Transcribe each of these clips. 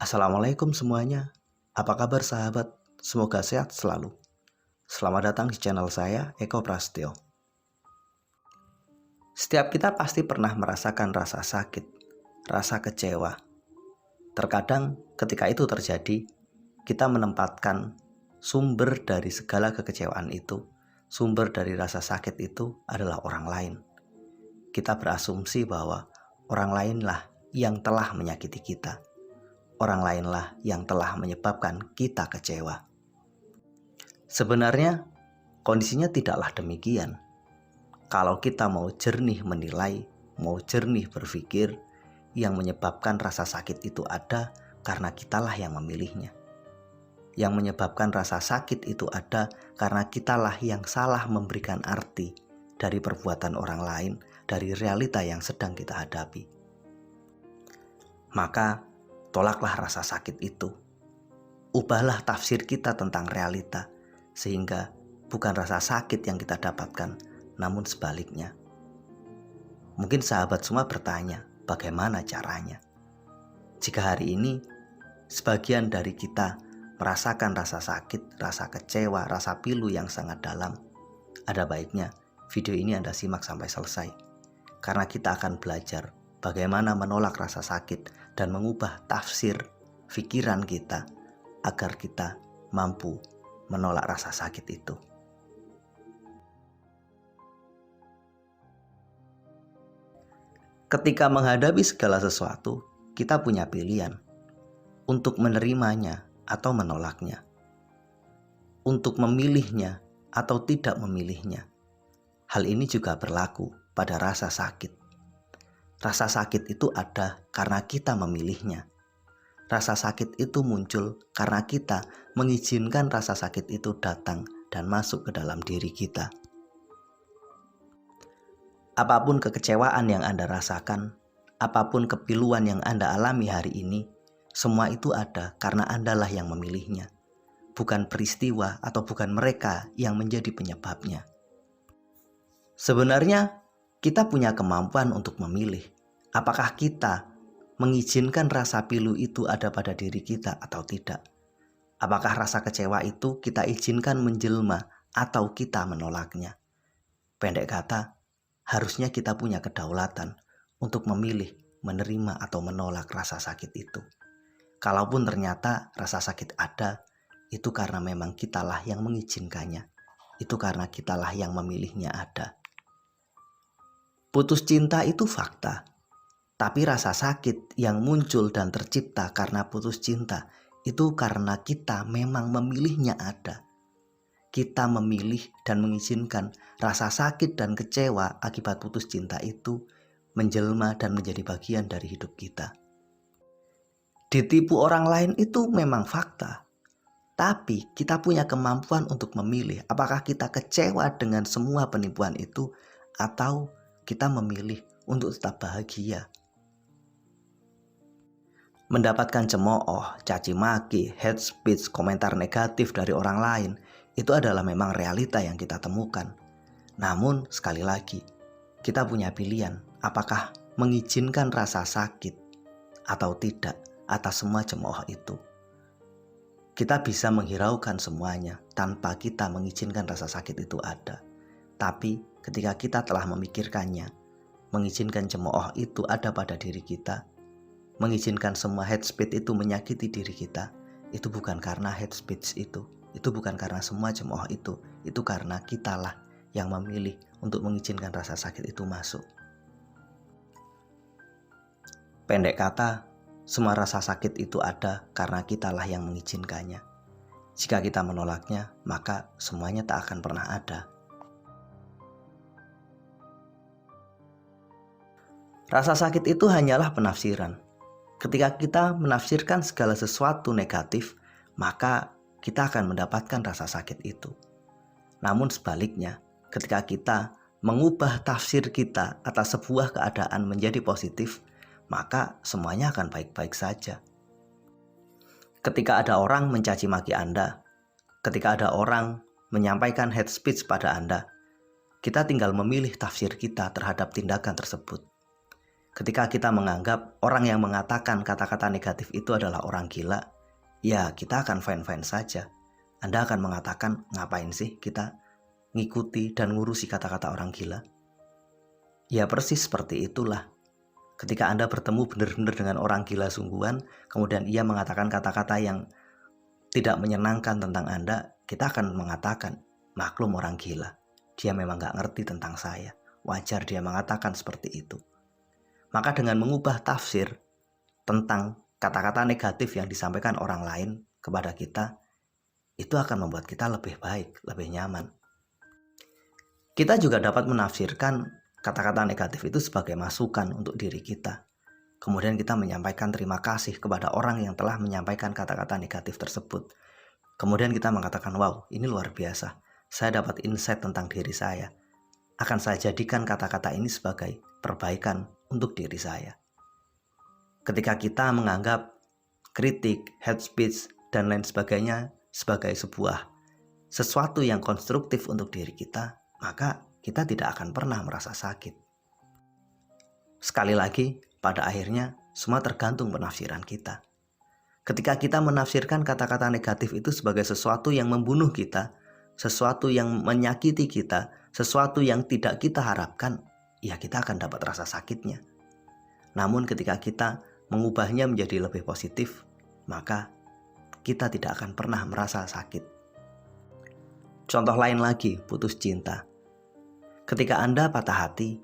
Assalamualaikum semuanya. Apa kabar sahabat? Semoga sehat selalu. Selamat datang di channel saya, Eko Prasetyo. Setiap kita pasti pernah merasakan rasa sakit, rasa kecewa. Terkadang ketika itu terjadi, kita menempatkan sumber dari segala kekecewaan itu, sumber dari rasa sakit itu adalah orang lain. Kita berasumsi bahwa orang lainlah yang telah menyakiti kita. Orang lainlah yang telah menyebabkan kita kecewa. Sebenarnya kondisinya tidaklah demikian. Kalau kita mau jernih menilai, mau jernih berpikir, yang menyebabkan rasa sakit itu ada karena kitalah yang memilihnya. Yang menyebabkan rasa sakit itu ada karena kitalah yang salah memberikan arti dari perbuatan orang lain, dari realita yang sedang kita hadapi. Maka tolaklah rasa sakit itu. Ubahlah tafsir kita tentang realita, sehingga bukan rasa sakit yang kita dapatkan, namun sebaliknya. Mungkin sahabat semua bertanya, bagaimana caranya? Jika hari ini sebagian dari kita merasakan rasa sakit, rasa kecewa, rasa pilu yang sangat dalam, ada baiknya video ini Anda simak sampai selesai. Karena kita akan belajar bagaimana menolak rasa sakit dan mengubah tafsir pikiran kita agar kita mampu menolak rasa sakit itu. Ketika menghadapi segala sesuatu, kita punya pilihan untuk menerimanya atau menolaknya, untuk memilihnya atau tidak memilihnya. Hal ini juga berlaku pada rasa sakit. Rasa sakit itu ada karena kita memilihnya. Rasa sakit itu muncul karena kita mengizinkan rasa sakit itu datang dan masuk ke dalam diri kita. Apapun kekecewaan yang Anda rasakan, apapun kepiluan yang Anda alami hari ini, semua itu ada karena Andalah yang memilihnya. Bukan peristiwa atau bukan mereka yang menjadi penyebabnya. Sebenarnya kita punya kemampuan untuk memilih. Apakah kita mengizinkan rasa pilu itu ada pada diri kita atau tidak? Apakah rasa kecewa itu kita izinkan menjelma atau kita menolaknya? Pendek kata, harusnya kita punya kedaulatan untuk memilih, menerima atau menolak rasa sakit itu. Kalaupun ternyata rasa sakit ada, itu karena memang kitalah yang mengizinkannya. Itu karena kitalah yang memilihnya ada. Putus cinta itu fakta. Tapi rasa sakit yang muncul dan tercipta karena putus cinta itu karena kita memang memilihnya ada. Kita memilih dan mengizinkan rasa sakit dan kecewa akibat putus cinta itu menjelma dan menjadi bagian dari hidup kita. Ditipu orang lain itu memang fakta. Tapi kita punya kemampuan untuk memilih apakah kita kecewa dengan semua penipuan itu atau kita memilih untuk tetap bahagia. Mendapatkan cemooh, caci maki, hate speech, komentar negatif dari orang lain, itu adalah memang realita yang kita temukan. Namun sekali lagi, kita punya pilihan apakah mengizinkan rasa sakit atau tidak atas semua cemooh itu. Kita bisa menghiraukan semuanya tanpa kita mengizinkan rasa sakit itu ada. Tapi ketika kita telah memikirkannya, mengizinkan cemooh itu ada pada diri kita, mengizinkan semua hate speech itu menyakiti diri kita, itu bukan karena hate speech itu bukan karena semua cemooh itu karena kitalah yang memilih untuk mengizinkan rasa sakit itu masuk. Pendek kata, semua rasa sakit itu ada karena kitalah yang mengizinkannya. Jika kita menolaknya, maka semuanya tak akan pernah ada. Rasa sakit itu hanyalah penafsiran. Ketika kita menafsirkan segala sesuatu negatif, maka kita akan mendapatkan rasa sakit itu. Namun sebaliknya, ketika kita mengubah tafsir kita atas sebuah keadaan menjadi positif, maka semuanya akan baik-baik saja. Ketika ada orang mencaci maki Anda, ketika ada orang menyampaikan hate speech pada Anda, kita tinggal memilih tafsir kita terhadap tindakan tersebut. Ketika kita menganggap orang yang mengatakan kata-kata negatif itu adalah orang gila, ya kita akan fine-fine saja. Anda akan mengatakan, ngapain sih kita ngikuti dan ngurusi kata-kata orang gila? Ya persis seperti itulah. Ketika Anda bertemu benar-benar dengan orang gila sungguhan, kemudian ia mengatakan kata-kata yang tidak menyenangkan tentang Anda, kita akan mengatakan, maklum orang gila. Dia memang gak ngerti tentang saya. Wajar dia mengatakan seperti itu. Maka dengan mengubah tafsir tentang kata-kata negatif yang disampaikan orang lain kepada kita, itu akan membuat kita lebih baik, lebih nyaman. Kita juga dapat menafsirkan kata-kata negatif itu sebagai masukan untuk diri kita. Kemudian kita menyampaikan terima kasih kepada orang yang telah menyampaikan kata-kata negatif tersebut. Kemudian kita mengatakan, wow, ini luar biasa. Saya dapat insight tentang diri saya. Akan saya jadikan kata-kata ini sebagai perbaikan untuk diri saya. Ketika kita menganggap kritik, hate speech, dan lain sebagainya sebagai sesuatu yang konstruktif untuk diri kita, maka kita tidak akan pernah merasa sakit. Sekali lagi, pada akhirnya semua tergantung penafsiran kita. Ketika kita menafsirkan kata-kata negatif itu sebagai sesuatu yang membunuh kita, sesuatu yang menyakiti kita, sesuatu yang tidak kita harapkan, ya kita akan dapat rasa sakitnya. Namun ketika kita mengubahnya menjadi lebih positif, maka kita tidak akan pernah merasa sakit. Contoh lain lagi, putus cinta. Ketika Anda patah hati,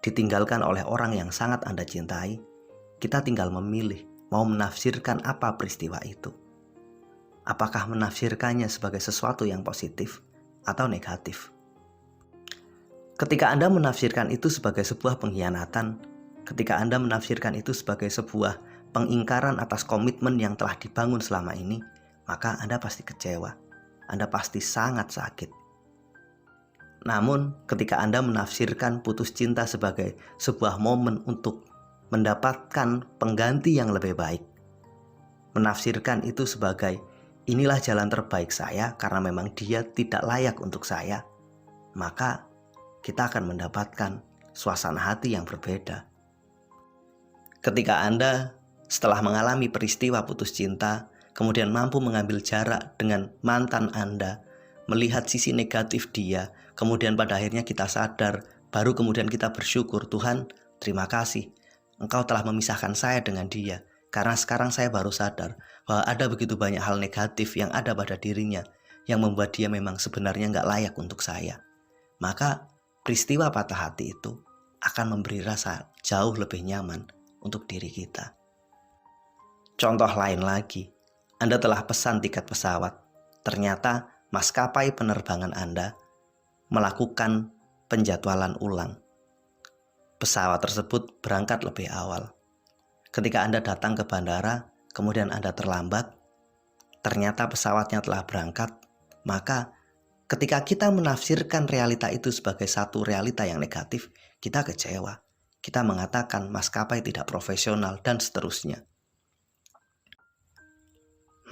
ditinggalkan oleh orang yang sangat Anda cintai, kita tinggal memilih mau menafsirkan apa peristiwa itu. Apakah menafsirkannya sebagai sesuatu yang positif atau negatif? Ketika Anda menafsirkan itu sebagai sebuah pengkhianatan, ketika Anda menafsirkan itu sebagai sebuah pengingkaran atas komitmen yang telah dibangun selama ini, maka Anda pasti kecewa. Anda pasti sangat sakit. Namun, ketika Anda menafsirkan putus cinta sebagai sebuah momen untuk mendapatkan pengganti yang lebih baik, menafsirkan itu sebagai inilah jalan terbaik saya karena memang dia tidak layak untuk saya, maka kita akan mendapatkan suasana hati yang berbeda. Ketika Anda setelah mengalami peristiwa putus cinta, kemudian mampu mengambil jarak dengan mantan Anda, melihat sisi negatif dia, kemudian pada akhirnya kita sadar, baru kemudian kita bersyukur, Tuhan, terima kasih, Engkau telah memisahkan saya dengan dia, karena sekarang saya baru sadar bahwa ada begitu banyak hal negatif yang ada pada dirinya, yang membuat dia memang sebenarnya nggak layak untuk saya. Maka peristiwa patah hati itu akan memberi rasa jauh lebih nyaman untuk diri kita. Contoh lain lagi, Anda telah pesan tiket pesawat, ternyata maskapai penerbangan Anda melakukan penjadwalan ulang. Pesawat tersebut berangkat lebih awal. Ketika Anda datang ke bandara, kemudian Anda terlambat, ternyata pesawatnya telah berangkat, maka ketika kita menafsirkan realita itu sebagai satu realita yang negatif, kita kecewa. Kita mengatakan maskapai tidak profesional dan seterusnya.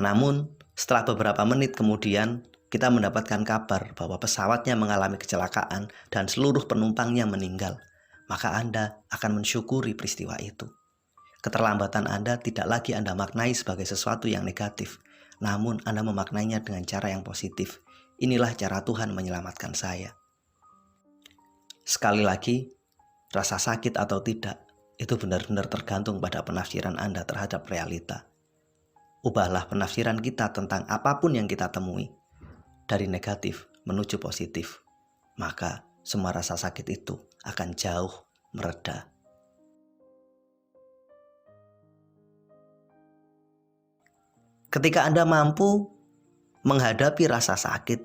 Namun, setelah beberapa menit kemudian, kita mendapatkan kabar bahwa pesawatnya mengalami kecelakaan dan seluruh penumpangnya meninggal. Maka Anda akan mensyukuri peristiwa itu. Keterlambatan Anda tidak lagi Anda maknai sebagai sesuatu yang negatif, namun Anda memaknainya dengan cara yang positif. Inilah cara Tuhan menyelamatkan saya. Sekali lagi, rasa sakit atau tidak, itu benar-benar tergantung pada penafsiran Anda terhadap realita. Ubahlah penafsiran kita tentang apapun yang kita temui, dari negatif menuju positif. Maka semua rasa sakit itu akan jauh mereda. Ketika Anda mampu menghadapi rasa sakit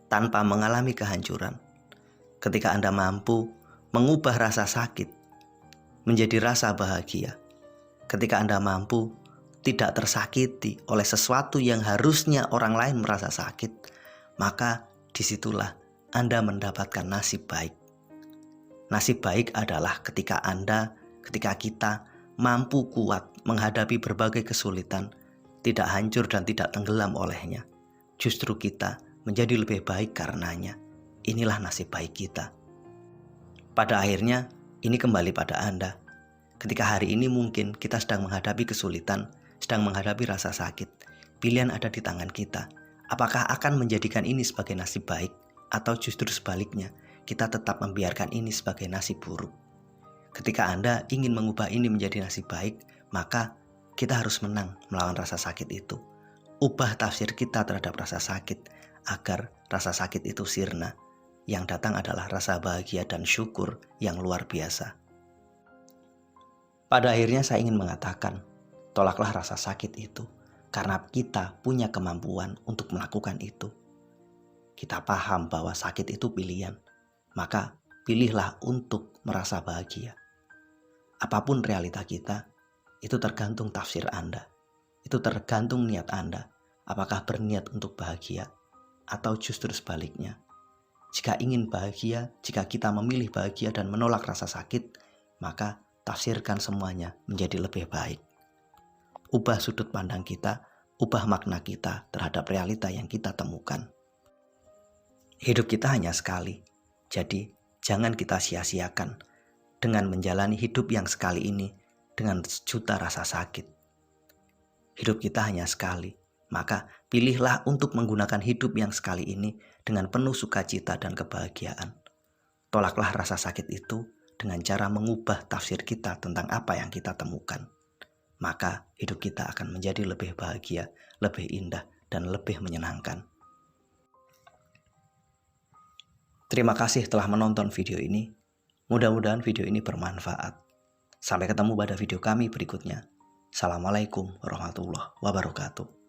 tanpa mengalami kehancuran, ketika Anda mampu mengubah rasa sakit menjadi rasa bahagia, ketika Anda mampu tidak tersakiti oleh sesuatu yang harusnya orang lain merasa sakit, maka disitulah Anda mendapatkan nasib baik. Nasib baik adalah ketika kita mampu kuat menghadapi berbagai kesulitan, tidak hancur dan tidak tenggelam olehnya. Justru kita menjadi lebih baik karenanya. Inilah nasib baik kita. Pada akhirnya, ini kembali pada Anda. Ketika hari ini mungkin kita sedang menghadapi kesulitan, sedang menghadapi rasa sakit, pilihan ada di tangan kita. Apakah akan menjadikan ini sebagai nasib baik, atau justru sebaliknya, kita tetap membiarkan ini sebagai nasib buruk? Ketika Anda ingin mengubah ini menjadi nasib baik, maka kita harus menang melawan rasa sakit itu. Ubah tafsir kita terhadap rasa sakit, agar rasa sakit itu sirna. Yang datang adalah rasa bahagia dan syukur yang luar biasa. Pada akhirnya saya ingin mengatakan, tolaklah rasa sakit itu, karena kita punya kemampuan untuk melakukan itu. Kita paham bahwa sakit itu pilihan, maka pilihlah untuk merasa bahagia. Apapun realita kita, itu tergantung tafsir Anda. Itu tergantung niat Anda. Apakah berniat untuk bahagia atau justru sebaliknya. Jika ingin bahagia, jika kita memilih bahagia dan menolak rasa sakit, maka tafsirkan semuanya menjadi lebih baik. Ubah sudut pandang kita, ubah makna kita terhadap realita yang kita temukan. Hidup kita hanya sekali, jadi jangan kita sia-siakan dengan menjalani hidup yang sekali ini dengan sejuta rasa sakit. Hidup kita hanya sekali, maka pilihlah untuk menggunakan hidup yang sekali ini dengan penuh sukacita dan kebahagiaan. Tolaklah rasa sakit itu dengan cara mengubah tafsir kita tentang apa yang kita temukan. Maka hidup kita akan menjadi lebih bahagia, lebih indah, dan lebih menyenangkan. Terima kasih telah menonton video ini. Mudah-mudahan video ini bermanfaat. Sampai ketemu pada video kami berikutnya. Assalamualaikum warahmatullahi wabarakatuh.